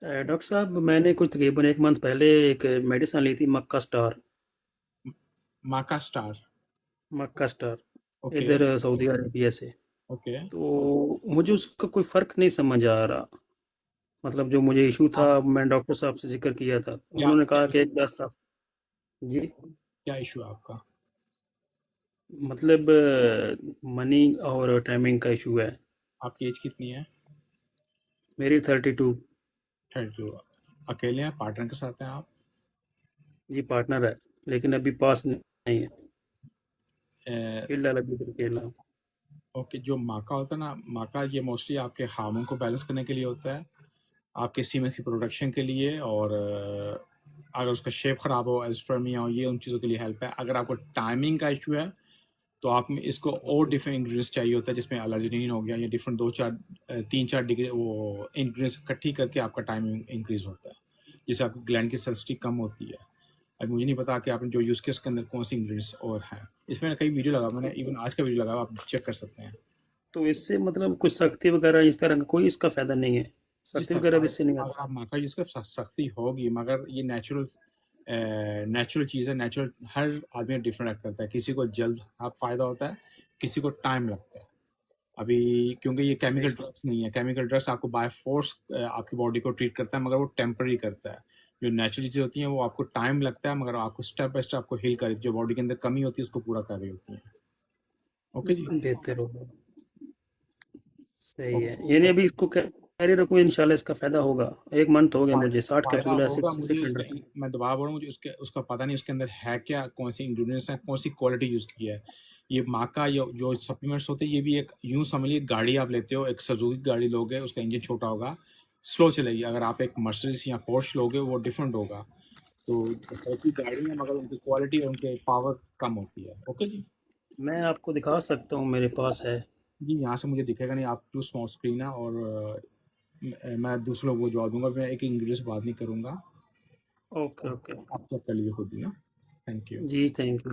Doctor साहब, मैंने कुछ तकरीबन 1 मंथ पहले एक मेडिसिन ली थी, मक्का स्टार। माका स्टार। मक्का स्टार, ओके। इधर सऊदी अरेबिया से। ओके। तो मुझे उसका कोई फ़र्क नहीं समझ आ रहा। मतलब जो मुझे इशू था, आप मैं डॉक्टर साहब से जिक्र किया था, क्या उन्होंने क्या कहा कि एक 10 साल। जी। क्या इशू है आपका? मतलब मनी और टाइमिंग का इशू है। आपकी एज कितनी है? मेरी 32। 32। अकेले हैं, पार्टनर के साथ हैं आप? जी, पार्टनर है, लेकिन अभी पास नहीं है। ए, फिलहाल अभी तो अकेला हूँ। ओके। जो माका होता है ना, माका ये मोस्टली आपके हार्मोन को बैलेंस करने के लिए होता है, आपके सीमेंस की प्रोडक्शन के लिए, और अगर उसका शेप खराब हो, एस्पर्मिया हो, ये उन चीज़ों के लिए हेल्प है। अगर आपको टाइमिंग का इशू है तो आप में इसको और डिफरेंट इंग्रेडिएंट्स चाहिए होता है, जिसमें अलार्जिनिन हो गया या डिफरेंट 3-4 डिग्री वो इंग्रेडिएंट्स इकट्ठी करके आपका टाइमिंग इंक्रीज होता है, जिससे आपकी ग्लैंड की सेंसिटिविटी कम होती है। अब मुझे नहीं पता कि आपने जो यूज़ किया उसके अंदर कौन सी इंग्रेडिएंट्स और हैं। इसमें कई वीडियो लगा, मैंने इवन आज का वीडियो लगा, आप चेक कर सकते हैं। तो इससे मतलब कुछ सख्ती वगैरह इस तरह का कोई इसका फ़ायदा नहीं है? जी सख्ती सर, वगैरह भी इससे नहीं अगर आती? आप माका यूज़ कर सख्ती होगी, मगर ये नेचुरल नेचुरल चीज़ है। नेचुरल हर आदमी डिफरेंट एक्ट करता है, किसी को जल्द आप फ़ायदा होता है, किसी को टाइम लगता है। अभी क्योंकि ये केमिकल सही। ड्रग्स नहीं है, केमिकल ड्रग्स आपको बाय फोर्स आपकी बॉडी को ट्रीट करता है, मगर वो टेम्पररी करता है। जो नेचुरल चीज़ें होती हैं वो आपको टाइम लगता है, मगर आपको स्टेप बाय स्टेप आपको हील कर, जो बॉडी के अंदर कमी होती है उसको पूरा कर रही होती है। ओके जी। बेहतर होगा। सही है, ओके। यानी अभी इसको कैरी रखूँ, इंशाल्लाह इसका फ़ायदा होगा। 1 मंथ हो गया मुझे, 60 फ़ायदा कैप्सूल है, होगा सिक्स मुझे सिक्स उसका, हंड्रेड का। मैं दोबारा बोल रहा हूँ, मुझे उसके उसका पता नहीं उसके अंदर है क्या, कौन सी इंग्रेडिएंट्स हैं, कौन सी क्वालिटी यूज़ की है। ये माका जो सप्लीमेंट्स होते हैं, ये भी एक यूँ समझ लीजिए गाड़ी आप लेते हो, एक सुजुकी गाड़ी लोगे, उसका इंजन छोटा होगा, स्लो चलेगी। अगर आप एक मर्सिडीज या पोर्श लोगे वो डिफरेंट होगा। तो ऐसी गाड़ी है, मगर उनकी क्वालिटी और उनके पावर कम होती है। ओके जी। मैं आपको दिखा सकता हूँ, मेरे पास है। जी, यहाँ से मुझे दिखेगा नहीं, आप टू स्मॉल स्क्रीन है, और मैं दूसरे लोगों को जवाब दूंगा, मैं एक इंग्रेडिएंट्स बात नहीं करूंगा। Okay, okay. आप चेक कर लीजिए खुद ही ना। Thank you. जी, थैंक यू।